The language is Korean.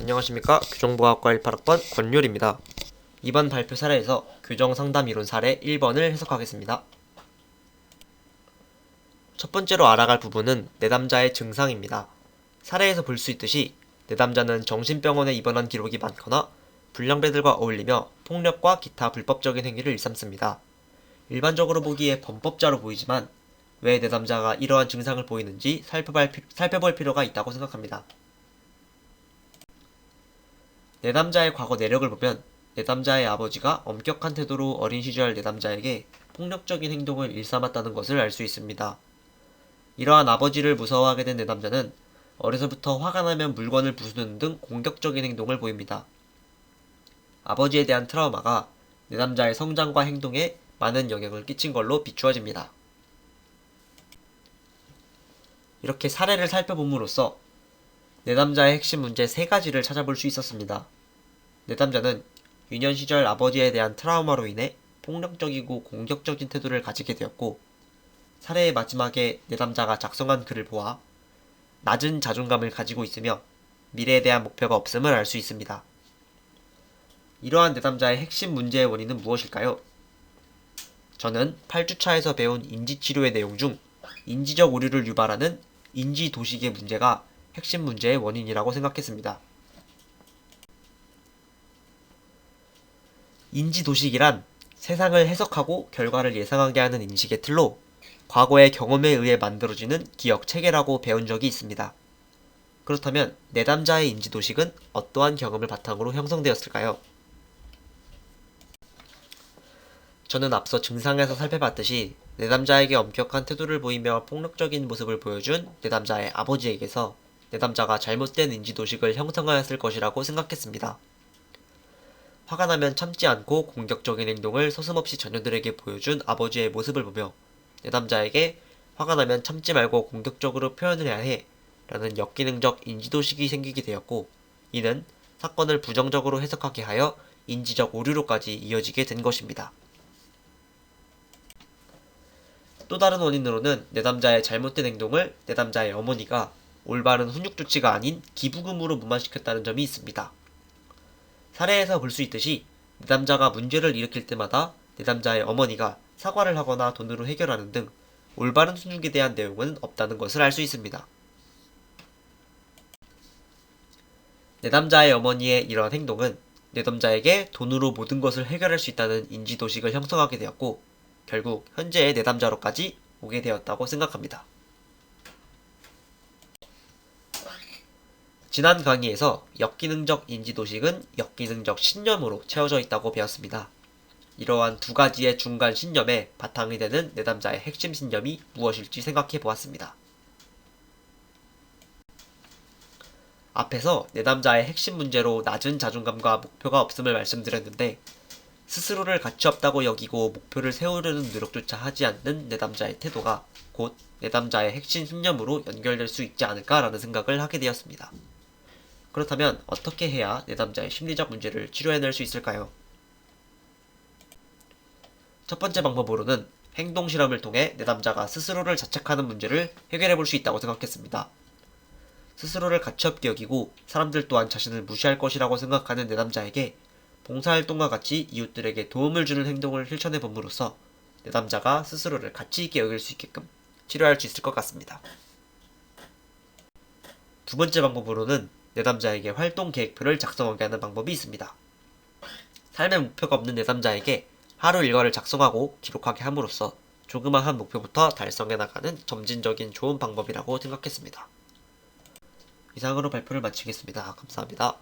안녕하십니까. 교정보학과 18학번 권율입니다. 이번 발표 사례에서 교정상담이론 사례 1번을 해석하겠습니다. 첫 번째로 알아갈 부분은 내담자의 증상입니다. 사례에서 볼 수 있듯이 내담자는 정신병원에 입원한 기록이 많거나 불량배들과 어울리며 폭력과 기타 불법적인 행위를 일삼습니다. 일반적으로 보기에 범법자로 보이지만 왜 내담자가 이러한 증상을 보이는지 살펴볼 필요가 있다고 생각합니다. 내담자의 과거 내력을 보면 내담자의 아버지가 엄격한 태도로 어린 시절 내담자에게 폭력적인 행동을 일삼았다는 것을 알 수 있습니다. 이러한 아버지를 무서워하게 된 내담자는 어려서부터 화가 나면 물건을 부수는 등 공격적인 행동을 보입니다. 아버지에 대한 트라우마가 내담자의 성장과 행동에 많은 영향을 끼친 걸로 비추어집니다. 이렇게 사례를 살펴봄으로써 내담자의 핵심 문제 3가지를 찾아볼 수 있었습니다. 내담자는 유년 시절 아버지에 대한 트라우마로 인해 폭력적이고 공격적인 태도를 가지게 되었고, 사례의 마지막에 내담자가 작성한 글을 보아 낮은 자존감을 가지고 있으며 미래에 대한 목표가 없음을 알 수 있습니다. 이러한 내담자의 핵심 문제의 원인은 무엇일까요? 저는 8주차에서 배운 인지치료의 내용 중 인지적 오류를 유발하는 인지도식의 문제가 핵심 문제의 원인이라고 생각했습니다. 인지도식이란 세상을 해석하고 결과를 예상하게 하는 인식의 틀로 과거의 경험에 의해 만들어지는 기억 체계라고 배운 적이 있습니다. 그렇다면 내담자의 인지도식은 어떠한 경험을 바탕으로 형성되었을까요? 저는 앞서 증상에서 살펴봤듯이 내담자에게 엄격한 태도를 보이며 폭력적인 모습을 보여준 내담자의 아버지에게서 내담자가 잘못된 인지도식을 형성하였을 것이라고 생각했습니다. 화가 나면 참지 않고 공격적인 행동을 서슴없이 자녀들에게 보여준 아버지의 모습을 보며 내담자에게 화가 나면 참지 말고 공격적으로 표현을 해야 해 라는 역기능적 인지도식이 생기게 되었고, 이는 사건을 부정적으로 해석하게 하여 인지적 오류로까지 이어지게 된 것입니다. 또 다른 원인으로는 내담자의 잘못된 행동을 내담자의 어머니가 올바른 훈육 조치가 아닌 기부금으로 무마시켰다는 점이 있습니다. 사례에서 볼 수 있듯이 내담자가 문제를 일으킬 때마다 내담자의 어머니가 사과를 하거나 돈으로 해결하는 등 올바른 훈육에 대한 내용은 없다는 것을 알 수 있습니다. 내담자의 어머니의 이러한 행동은 내담자에게 돈으로 모든 것을 해결할 수 있다는 인지도식을 형성하게 되었고, 결국 현재의 내담자로까지 오게 되었다고 생각합니다. 지난 강의에서 역기능적 인지도식은 역기능적 신념으로 채워져 있다고 배웠습니다. 이러한 2가지의 중간 신념에 바탕이 되는 내담자의 핵심 신념이 무엇일지 생각해 보았습니다. 앞에서 내담자의 핵심 문제로 낮은 자존감과 목표가 없음을 말씀드렸는데, 스스로를 가치없다고 여기고 목표를 세우려는 노력조차 하지 않는 내담자의 태도가 곧 내담자의 핵심 신념으로 연결될 수 있지 않을까라는 생각을 하게 되었습니다. 그렇다면 어떻게 해야 내담자의 심리적 문제를 치료해낼 수 있을까요? 첫 번째 방법으로는 행동실험을 통해 내담자가 스스로를 자책하는 문제를 해결해 볼 수 있다고 생각했습니다. 스스로를 가치없게 여기고 사람들 또한 자신을 무시할 것이라고 생각하는 내담자에게 봉사활동과 같이 이웃들에게 도움을 주는 행동을 실천해 봄으로써 내담자가 스스로를 가치있게 여길 수 있게끔 치료할 수 있을 것 같습니다. 두 번째 방법으로는 내담자에게 활동 계획표를 작성하게 하는 방법이 있습니다. 삶의 목표가 없는 내담자에게 하루 일과를 작성하고 기록하게 함으로써 조그마한 목표부터 달성해 나가는 점진적인 좋은 방법이라고 생각했습니다. 이상으로 발표를 마치겠습니다. 감사합니다.